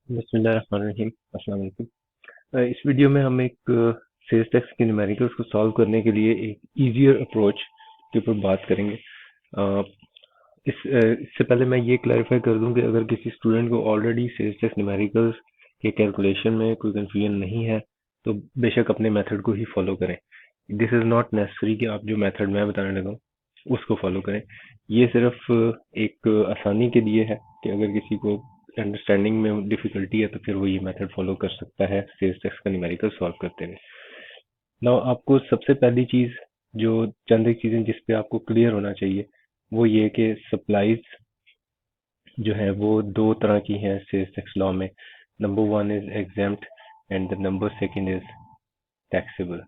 बिस्मिल्लाहिर्रहमानिर्रहीम। अस्सलाम वालेकुम। इस वीडियो में हम एक सेल्स टैक्स के न्यूमेरिकल्स को सॉल्व करने के लिए एक इजियर अप्रोच के ऊपर बात करेंगे। अ, इससे पहले मैं ये क्लैरिफाई कर दूं कि अगर किसी स्टूडेंट को ऑलरेडी सेल्स टैक्स न्यूमेरिकल्स के कैलकुलेशन में कोई कंफ्यूजन नहीं है तो बेशक अपने मेथड को ही फॉलो करें। दिस इज़ नॉट नेसेसरी कि आप जो मेथड मैं बताने लगा हूं, उसको फॉलो करें। ये सिर्फ एक आसानी के लिए है कि अगर किसी को अंडरस्टैंडिंग में डिफिकल्टी है तो फिर वो ये मेथड फॉलो कर सकता है सेल्स टैक्स का न्यूमेरिकल सॉल्व करते हुए। नाउ आपको सबसे पहली चीज, जो चंद एक चीजें जिस पे आपको क्लियर होना चाहिए, वो ये कि सप्लाईज जो है वो दो तरह की हैं सेल्स टैक्स लॉ में। Number one is exempt and the number second is taxable.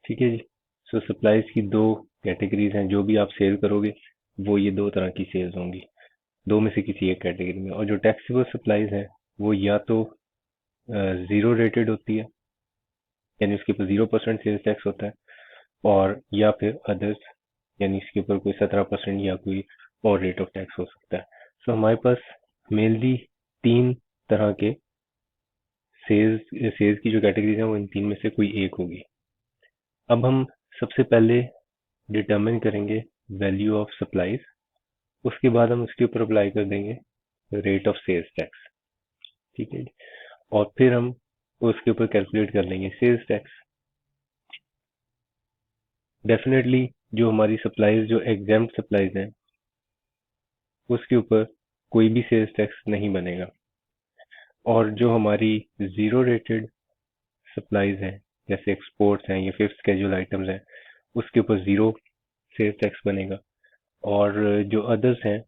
ठीक है जी। सो सप्लाईज की दो कैटेगरीज हैं, जो भी आप सेल करोगे वो ये दो तरह की सेल्स होंगी, दो में से किसी एक कैटेगरी में। और जो टैक्सेबल सप्लाईज है वो या तो जीरो रेटेड होती है, यानी उसके ऊपर 0% सेल्स टैक्स होता है, और या फिर अदर्स, यानी इसके ऊपर कोई 17% या कोई और रेट ऑफ टैक्स हो सकता है। सो हमारे पास मेनली तीन तरह के सेल्स सेल्स की जो कैटेगरीज हैं वो इन तीन में से कोई एक होगी। अब हम सबसे पहले डिटरमिन करेंगे वैल्यू ऑफ सप्लाईज, उसके बाद हम उसके ऊपर अप्लाई कर देंगे रेट ऑफ सेल्स टैक्स। ठीक है जी। और फिर हम उसके ऊपर कैलकुलेट कर लेंगे सेल्स टैक्स। डेफिनेटली जो हमारी सप्लाईज जो एग्जाम्प्ट सप्लाईज हैं उसके ऊपर कोई भी सेल्स टैक्स नहीं बनेगा, और जो हमारी जीरो रेटेड सप्लाईज हैं जैसे एक्सपोर्ट्स हैं या फिफ्थ स्केड्यूल आइटम्स हैं, उसके ऊपर जीरो सेल्स टैक्स बनेगा। और जो अदर्स हैं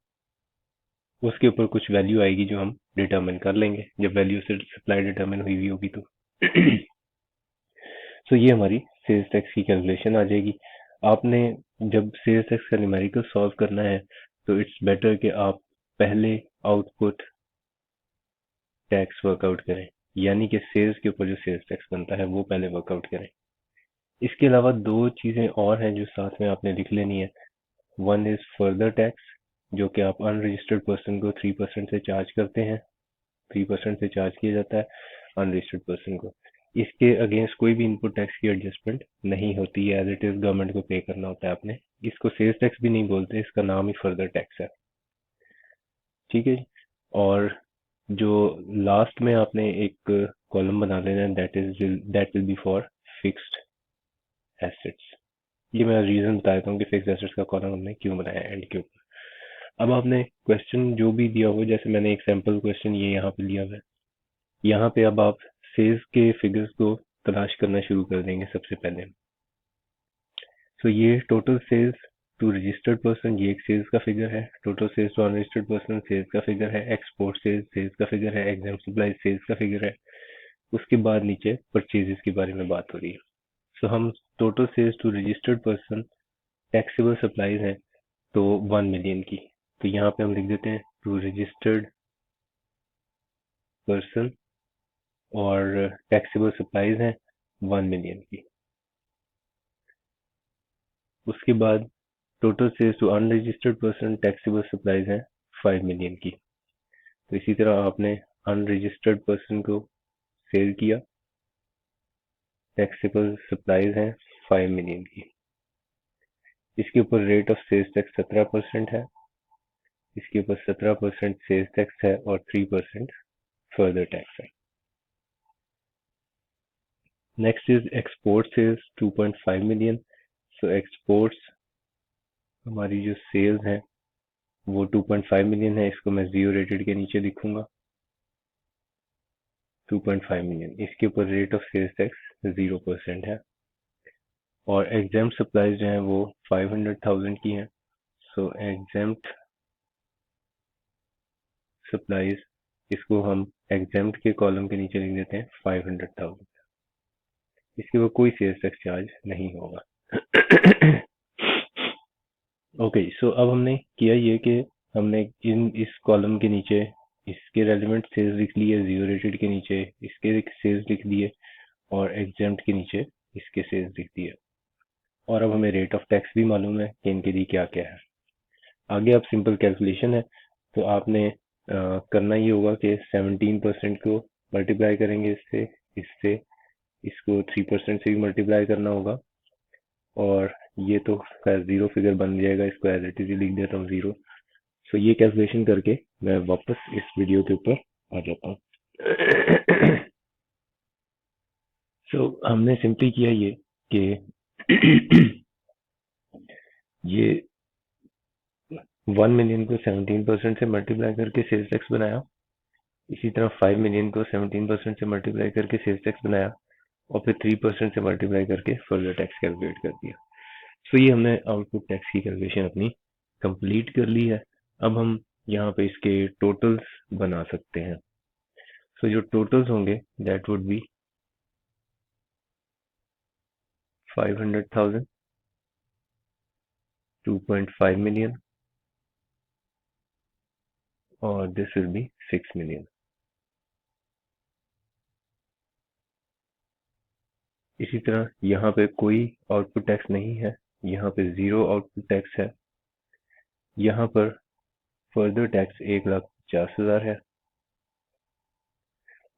उसके ऊपर कुछ वैल्यू आएगी जो हम डिटरमिन कर लेंगे जब वैल्यू से सप्लाई डिटरमिन हुई हुई होगी तो। सो ये हमारी सेल्स टैक्स की कैलकुलेशन आ जाएगी। आपने जब सेल्स टैक्स का न्यूमेरिकल सॉल्व करना है तो इट्स बेटर कि आप पहले आउटपुट टैक्स वर्कआउट करें, यानी कि सेल्स के ऊपर जो सेल्स टैक्स बनता है वो पहले वर्कआउट करें। इसके अलावा दो चीजें और हैं जो साथ में आपने लिख लेनी है। वन इज फर्दर टैक्स, जो कि आप अनरजिस्टर्ड पर्सन को 3% से चार्ज करते हैं, 3% से चार्ज किया जाता है अनरजिस्टर्ड पर्सन को। इसके अगेंस्ट कोई भी इनपुट टैक्स की एडजस्टमेंट नहीं होती है, एज इट इज गवर्नमेंट को पे करना होता है आपने। इसको सेल्स टैक्स भी नहीं बोलते, इसका नाम ही फर्दर टैक्स है। ठीक है जी। और जो लास्ट में आपने एक कॉलम बना लेना है, that will be for fixed assets. ये मैं रीजन बता देता हूँ कि फिक्स्ड एसेट्स का कॉलम हमने क्यों बनाया एंड के ऊपर। अब आपने क्वेश्चन जो भी दिया हो, जैसे मैंने एक सैम्पल क्वेश्चन ये यहाँ पे लिया हुआ है, यहाँ पे अब आप सेल्स के फिगर्स को तलाश करना शुरू कर देंगे सबसे पहले। सो ये total sales to registered person, ये एक सेल्स का फिगर है। Total sales to unregistered person sales का फिगर है। एक्सपोर्ट सेल्स सेल्स का फिगर है। एग्जाम सप्लाई सेल्स का फिगर है। उसके बाद नीचे परचेजेस के बारे में बात हो रही है। सो हम total sales to registered person taxable supplies हैं तो 1 मिलियन की, तो यहाँ पे हम लिख देते हैं टू रजिस्टर्ड पर्सन, और टैक्सेबल सप्लाईज हैं 1 मिलियन की। उसके बाद total sales to unregistered person taxable supplies हैं 5 मिलियन की। तो इसी तरह आपने अनरजिस्टर्ड पर्सन को सेल किया, टैक्सेबल सप्लाईज हैं 5 मिलियन की। इसके ऊपर रेट ऑफ सेल्स टैक्स 17% है, इसके ऊपर 17% सेल्स टैक्स है, और 3% फर्दर टैक्स है। Next is export sales 2.5 million. So exports हमारी जो सेल्स हैं वो 2.5 मिलियन है, इसको मैं जीरो रेटेड के नीचे लिखूंगा 2.5 मिलियन। इसके ऊपर रेट ऑफ सेल्स टैक्स 0% है, और एग्जाम्प्ट सप्लाईज जो हैं वो 500,000 की हैं। सो एग्जाम्प्ट सप्लाईज, इसको हम एग्जाम्प्ट के कॉलम के नीचे लिख देते हैं 500,000। इसके ऊपर कोई सेल्स टैक्स चार्ज नहीं होगा। ओके, सो अब हमने किया ये कि हमने इस कॉलम के नीचे इसके रेलिवेंट सेल्स लिख लिए, जीरो रेटेड के नीचे इसके सेल्स लिख दिए, और एग्जाम्प्ट के नीचे इसके सेल्स लिख दिए। और अब हमें रेट ऑफ टैक्स भी मालूम है कि इनके लिए क्या क्या है। आगे अब सिंपल कैलकुलेशन है। तो आपने करना ये होगा कि 17% को मल्टीप्लाई करेंगे इससे, इससे इसको 3% से भी मल्टीप्लाई करना होगा, और ये तो खैर जीरो फिगर बन जाएगा, इसको एज इट इज लिख देता हूँ जीरो। सो ये कैलकुलेशन करके मैं वापस इस वीडियो के ऊपर आ जाता हूँ। सो हमने सिंपली किया ये कि ये 1 मिलियन को 17% से मल्टीप्लाई करके सेल्स टैक्स बनाया, इसी तरह 5 मिलियन को 17% से मल्टीप्लाई करके सेल्स टैक्स बनाया, और फिर 3% से मल्टीप्लाई करके फर्दर टैक्स कैलकुलेट कर दिया। सो ये हमने आउटपुट टैक्स की कैलकुलेशन अपनी कंप्लीट कर ली है। अब हम यहाँ पे इसके टोटल्स बना सकते हैं। सो जो टोटल्स होंगे दैट वुड बी 500,000, 2.5 मिलियन, और दिस विल बी 6 मिलियन। इसी तरह यहाँ पे कोई आउटपुट टैक्स नहीं है, यहाँ पे जीरो आउटपुट टैक्स है, यहाँ पर फर्दर टैक्स 1,50,000 है,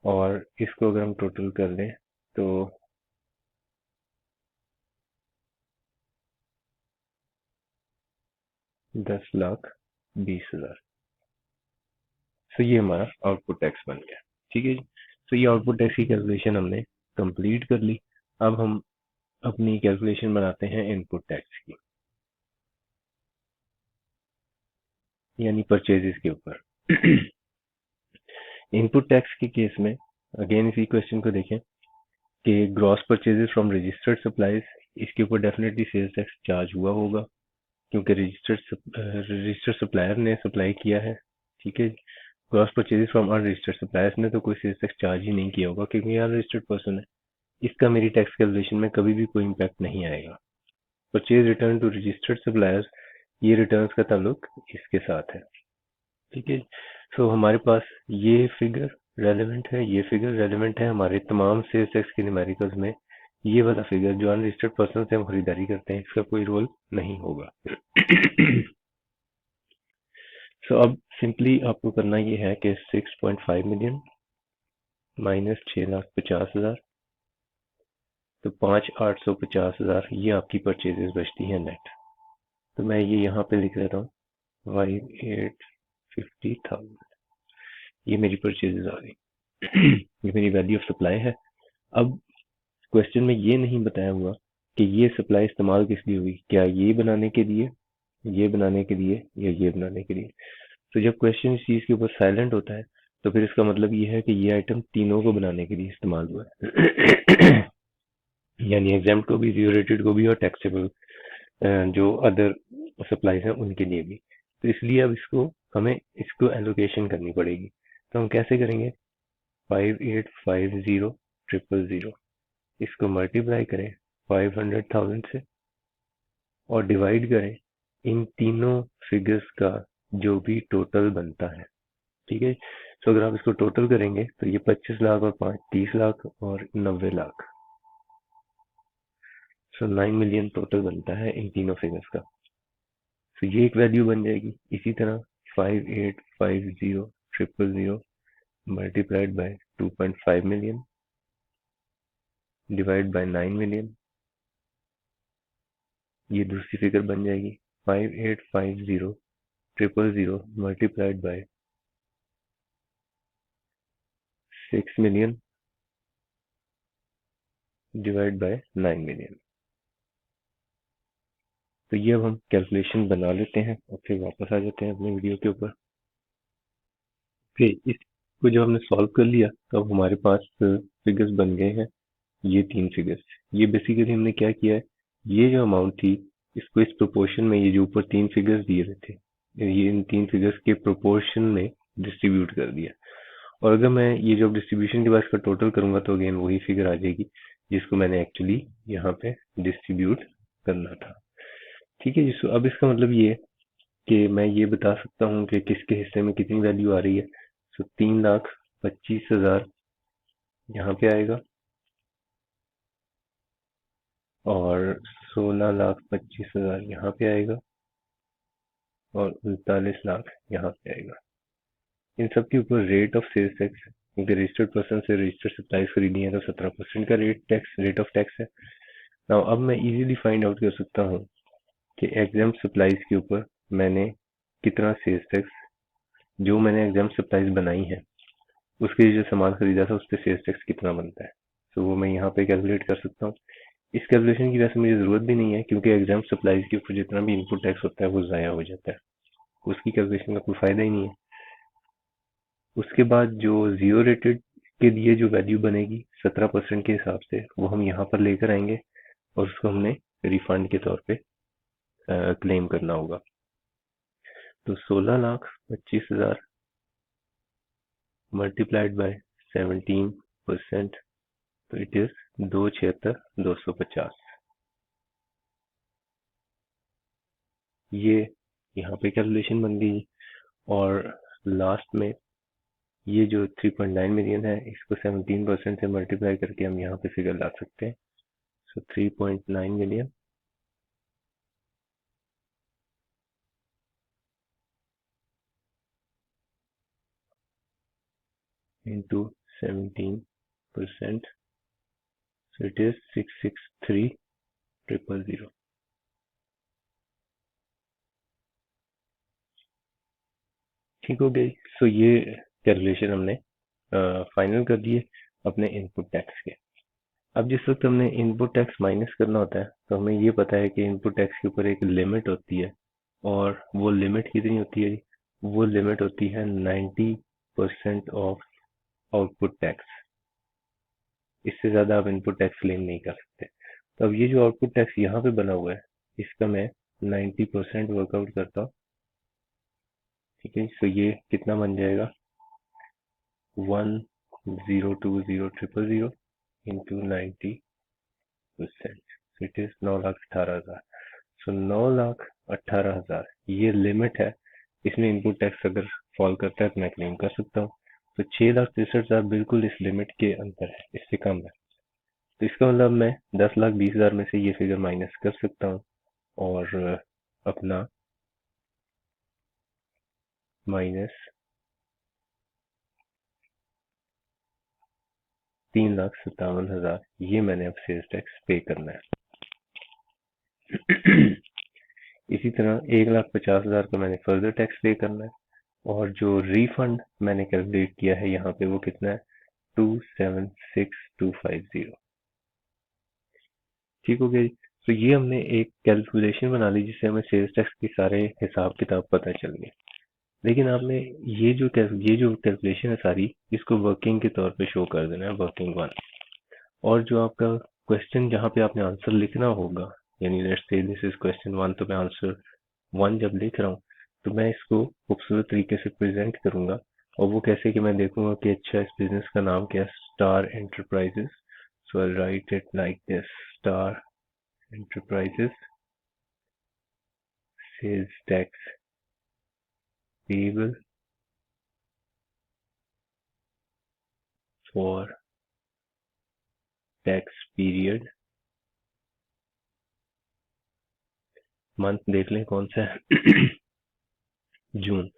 और इसको अगर हम टोटल कर लें तो 10,20,000। सो ये हमारा आउटपुट टैक्स बन गया। ठीक है जी। सो ये आउटपुट टैक्स की कैलकुलेशन हमने कंप्लीट कर ली। अब हम अपनी कैलकुलेशन बनाते हैं इनपुट टैक्स की, यानी परचेजेस के ऊपर। इनपुट टैक्स के केस में अगेन इसी क्वेश्चन को देखें कि gross purchases from registered supplies, इसके ऊपर डेफिनेटली सेल्स टैक्स चार्ज हुआ होगा, क्योंकि रजिस्टर्ड सप्लायर ने सप्लाई किया है। ठीक है। Gross purchases from unregistered suppliers ने तो कोई सेल्स टैक्स चार्ज ही नहीं किया होगा, क्योंकि ये अनरजिस्टर्ड पर्सन है। इसका मेरी टैक्स कैलकुलेशन में कभी भी कोई इम्पैक्ट नहीं आएगा। Purchase return to registered suppliers, ये रिटर्न्स का ताल्लुक इसके साथ है। ठीक है। सो हमारे पास ये फिगर रेलेवेंट है, ये फिगर रेलेवेंट है हमारे तमाम सेल्स टैक्स के न्यूमेरिकल्स में। ये वाला फिगर जो अनरजिस्टर्ड पर्सन से हम खरीदारी करते हैं, इसका कोई रोल नहीं होगा। सो अब सिंपली आपको करना ये है कि 6.5 मिलियन माइनस 6,50,000, तो 5,850,000 ये आपकी परचेजेस बचती है नेट। तो मैं ये यहाँ पे लिख देता हूँ 5,850,000, ये मेरी परचेजेस आ गई। ये मेरी वैल्यू ऑफ सप्लाई है। अब क्वेश्चन में ये नहीं बताया हुआ कि ये सप्लाई इस्तेमाल किस लिए हुई, क्या ये बनाने के लिए, ये बनाने के लिए, या ये बनाने के लिए। तो जब क्वेश्चन इस चीज के ऊपर साइलेंट होता है, तो फिर इसका मतलब ये है कि ये आइटम तीनों को बनाने के लिए इस्तेमाल हुआ है। यानी एग्जाम्प्ट को भी, रिलेटेड को भी, और टैक्सेबल जो अदर सप्लाईज हैं उनके लिए भी। तो इसलिए अब हमें इसको एलोकेशन करनी पड़ेगी। तो हम कैसे करेंगे, 5,850,000 इसको मल्टीप्लाई करें 500,000 से, और डिवाइड करें इन तीनों फिगर्स का जो भी टोटल बनता है। ठीक है। तो अगर आप इसको टोटल करेंगे तो ये 25 लाख और 5 30 लाख और 90 लाख। सो 9 मिलियन टोटल बनता है इन तीनों फिगर्स का। तो ये एक वैल्यू बन जाएगी। इसी तरह 5,850,000 multiplied by 2.5 million divide by 9 million, ये दूसरी फिगर बन जाएगी। 5,850,000 multiplied by 6 million divide by 9 million. तो ये अब हम कैलकुलेशन बना लेते हैं और फिर वापस आ जाते हैं अपने वीडियो के ऊपर। फिर इसको जब हमने सॉल्व कर लिया तो अब हमारे पास फिगर्स बन गए हैं, ये तीन फिगर्स। ये बेसिकली हमने क्या किया है, ये जो अमाउंट थी इसको इस प्रोपोर्शन में, ये जो ऊपर तीन फिगर्स दिए हुए थे, ये इन तीन फिगर्स के प्रोपोर्शन में डिस्ट्रीब्यूट कर दिया। और अगर मैं ये जो डिस्ट्रीब्यूशन के बाद इसका टोटल करूंगा तो अगेन वही फिगर आ जाएगी जिसको मैंने एक्चुअली यहाँ पे डिस्ट्रीब्यूट करना था। ठीक है जी। सो अब इसका मतलब ये है कि मैं ये बता सकता हूँ कि किसके हिस्से में कितनी वैल्यू आ रही है। सो 3,25,000 यहाँ पे आएगा, और 16,25,000 यहाँ पे आएगा, और 39 लाख यहाँ पे आएगा। इन सब के ऊपर रेट ऑफ सेल्स टैक्स, क्योंकि रजिस्टर्ड पर्सन से रजिस्टर्ड सप्लाईज खरीदी है तो 17% का रेट ऑफ टैक्स है। नाउ अब मैं इजीली फाइंड आउट कर सकता हूँ कि एग्जाम सप्लाईज के ऊपर मैंने कितना सेल्स टैक्स, जो मैंने एग्जाम सप्लाईज बनाई है उसके लिए जो सामान खरीदा था उस पर सेल्स टैक्स कितना बनता है। तो वो मैं यहाँ पे कैलकुलेट कर सकता हूँ। इस कैलकुलेशन की वैसे मुझे ज़रूरत भी नहीं है, क्योंकि एग्जाम सप्लाईज के ऊपर जितना भी इनपुट टैक्स होता है वो ज़ाया हो जाता है, उसकी कैलकुलेशन का कोई फ़ायदा ही नहीं है। उसके बाद जो जीरो रेटेड के लिए जो वैल्यू बनेगी 17% के हिसाब से, वो हम यहाँ पर लेकर आएंगे और उसको हमने रिफंड के तौर पे क्लेम करना होगा। तो 16,25,000 मल्टीप्लाइड बाय 17%, तो इट इज 276,250। ये यहाँ पे कैलकुलेशन बन गई। और लास्ट में ये जो 3.9 मिलियन है इसको 17% से मल्टीप्लाई करके हम यहाँ पे फिगर ला सकते हैं। सो 3.9 million into 17%, so it is 663,000। ठीक हो गई। सो ये कैलकुलेशन हमने फाइनल कर दिए अपने इनपुट टैक्स के। अब जिस वक्त हमने इनपुट टैक्स माइनस करना होता है तो हमें ये पता है कि इनपुट टैक्स के ऊपर एक लिमिट होती है, और वो लिमिट कितनी होती है? वो लिमिट होती है 90% ऑफ आउटपुट टैक्स। इससे ज्यादा आप इनपुट टैक्स क्लेम नहीं कर सकते। तो अब ये जो आउटपुट टैक्स यहाँ पे बना हुआ है इसका मैं 90% वर्कआउट करता हूँ। ठीक है, सो ये कितना बन जाएगा? 1,020,000 इंटू 90%, इट इज 9,18,000। सो 9,18,000 ये लिमिट है। इसमें इनपुट टैक्स अगर फॉल करता है तो मैं क्लेम कर सकता हूँ। तो 6,63,000 बिल्कुल इस लिमिट के अंदर है, इससे कम है। तो इसका मतलब मैं 10,20,000 में से ये फिगर माइनस कर सकता हूँ और अपना माइनस 3,57,000 ये मैंने अब सेल्स टैक्स पे करना है। इसी तरह 1,50,000 का मैंने फर्दर टैक्स पे करना है, और जो रिफंड मैंने कैलकुलेट किया है यहाँ पे वो कितना है? 276,250। ठीक हो गया। तो ये हमने एक कैलकुलेशन बना ली जिससे हमें सेल्स टैक्स के सारे हिसाब किताब पता चल गए। लेकिन आपने ये जो कैलकुलेशन है सारी, इसको वर्किंग के तौर पे शो कर देना है, वर्किंग वन। और जो आपका क्वेश्चन जहाँ पे आपने आंसर लिखना होगा, यानी let's say this is question one, तो मैं आंसर वन जब लिख रहा हूँ तो मैं इसको खूबसूरत तरीके से प्रेजेंट करूंगा। और वो कैसे कि मैं देखूंगा कि अच्छा इस बिजनेस का नाम क्या है, star enterprises. So I write it like this, star enterprises, sales tax payable for tax period. Month देख लें कौन सा है। जून।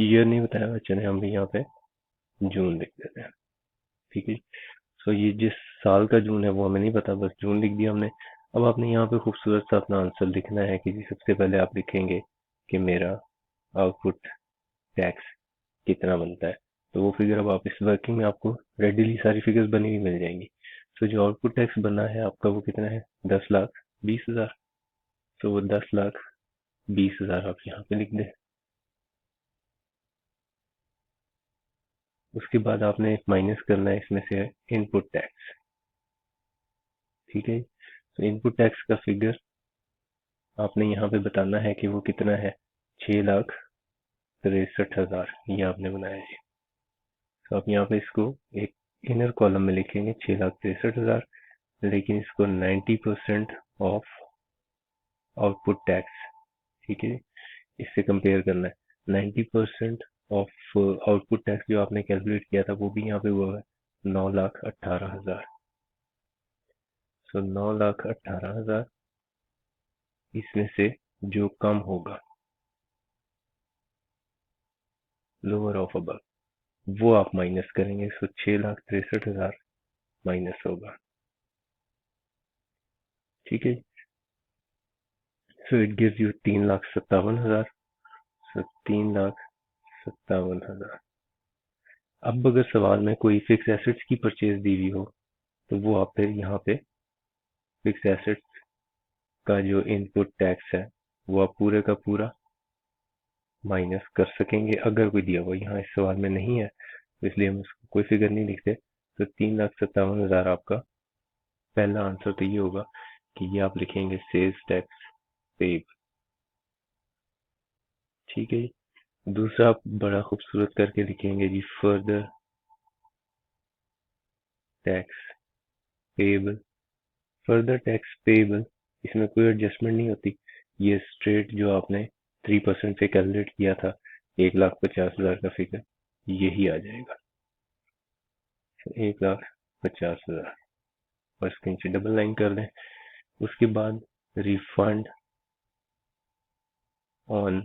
ईयर नहीं बताया, चले हम भी यहाँ पे जून लिख देते हैं। ठीक है। सो ये जिस साल का जून है वो हमें नहीं पता, बस जून लिख दिया हमने। अब आपने यहाँ पे खूबसूरत सा अपना आंसर लिखना है कि जी सबसे पहले आप लिखेंगे कि मेरा आउटपुट टैक्स कितना बनता है। तो वो फिगर अब आप इस वर्किंग में आपको रेडिली सारी फिगर्स बनी हुई मिल जाएंगी। तो जो आउटपुट टैक्स बना है आपका वो कितना है? 10,20,000। तो वो 10,20,000 आप यहाँ पे लिख दें। उसके बाद आपने माइनस करना है इसमें से इनपुट टैक्स। ठीक है। तो इनपुट टैक्स का फिगर आपने यहाँ पे बताना है कि वो कितना है। 6,63,000 ये आपने बनाया है। तो आप यहाँ पे इसको एक इनर कॉलम में लिखेंगे 6,63,000, लेकिन इसको 90% ऑफ आउटपुट टैक्स। ठीक है, इससे कंपेयर करना है। 90% ऑफ आउटपुट टैक्स जो आपने कैलकुलेट किया था वो भी यहाँ पे हुआ है 9,18,000। सो 9,18,000 इसमें से जो कम होगा, लोअर ऑफ अबव, वो आप माइनस करेंगे, सो 6,63,000 माइनस होगा। ठीक है, सो इट गिव्स यू 3,57,000। सो 3,57,000। अब अगर सवाल में कोई फिक्स एसेट्स की परचेज दी हुई हो तो वो आप फिर यहाँ पे फिक्स एसेट्स का जो इनपुट टैक्स है वो आप पूरे का पूरा माइनस कर सकेंगे, अगर कोई दिया हुआ। यहाँ इस सवाल में नहीं है तो इसलिए हम इसको कोई फिगर नहीं लिखते। तो 3,57,000 आपका पहला आंसर तो ये होगा कि ये आप लिखेंगे सेल्स टैक्स पेड। ठीक है जी। दूसरा आप बड़ा खूबसूरत करके लिखेंगे जी, further tax payable. Further tax payable, इसमें कोई एडजस्टमेंट नहीं होती। ये स्ट्रेट जो आपने 3% से कैलकुलेट किया था 1,50,000 का फिगर, यही आ जाएगा। 1,50,000 और इसके नीचे डबल लाइन कर दें। उसके बाद refund on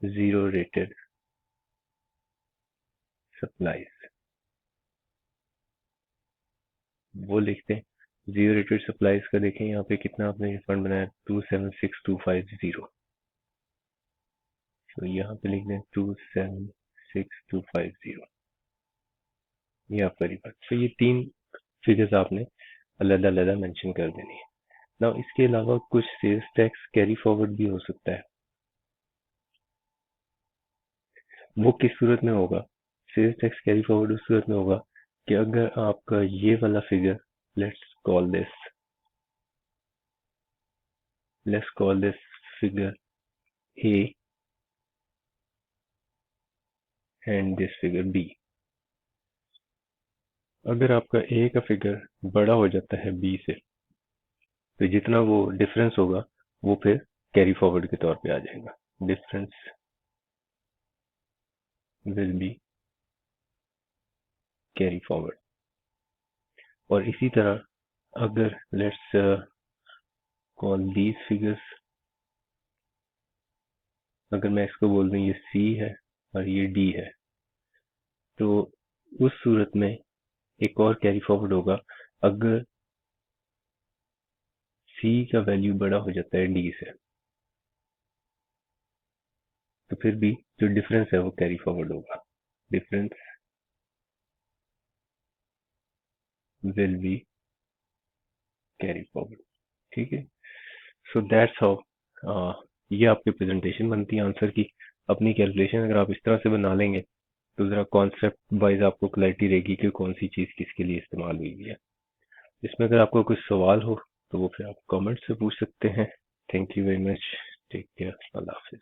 zero rated supplies, वो लिखते हैं। जीरो रेटेड सप्लाईज का देखें यहाँ पे कितना आपने रिफंड बनाया, 276,250। तो यहाँ पे लिख दें 276,250। ये आपका रिफंड। तो ये तीन फिगर्स आपने अलग अलग मेंशन कर देनी है ना। इसके अलावा कुछ सेल्स टैक्स कैरी फॉरवर्ड भी हो सकता है। वो किस सूरत में होगा? सेल्स टैक्स कैरी फॉरवर्ड उस सूरत में होगा कि अगर आपका ये वाला figure, let's call this figure A and this figure B. अगर आपका ए का फिगर बड़ा हो जाता है बी से, तो जितना वो डिफरेंस होगा वो फिर कैरी फॉरवर्ड के तौर पे आ जाएगा। Difference will be carry forward. और इसी तरह अगर लेट्स कॉल दीज फिगर्स, अगर मैं इसको बोल दूं ये सी है और ये डी है, तो उस सूरत में एक और कैरी फॉरवर्ड होगा। अगर सी का वैल्यू बड़ा हो जाता है डी से, तो फिर भी जो डिफरेंस है वो कैरी फॉरवर्ड होगा। Difference will be carry forward. ठीक है, सो दैट्स हाउ ये आपकी प्रेजेंटेशन बनती है आंसर की। अपनी कैलकुलेशन अगर आप इस तरह से बना लेंगे तो जरा कॉन्सेप्ट वाइज आपको क्लैरिटी रहेगी कि कौन सी चीज़ किसके लिए इस्तेमाल हुई है। इसमें अगर आपको कुछ सवाल हो तो वो फिर आप कमेंट से पूछ सकते हैं। Thank you very much. Take care. अल्लाह हाफिज।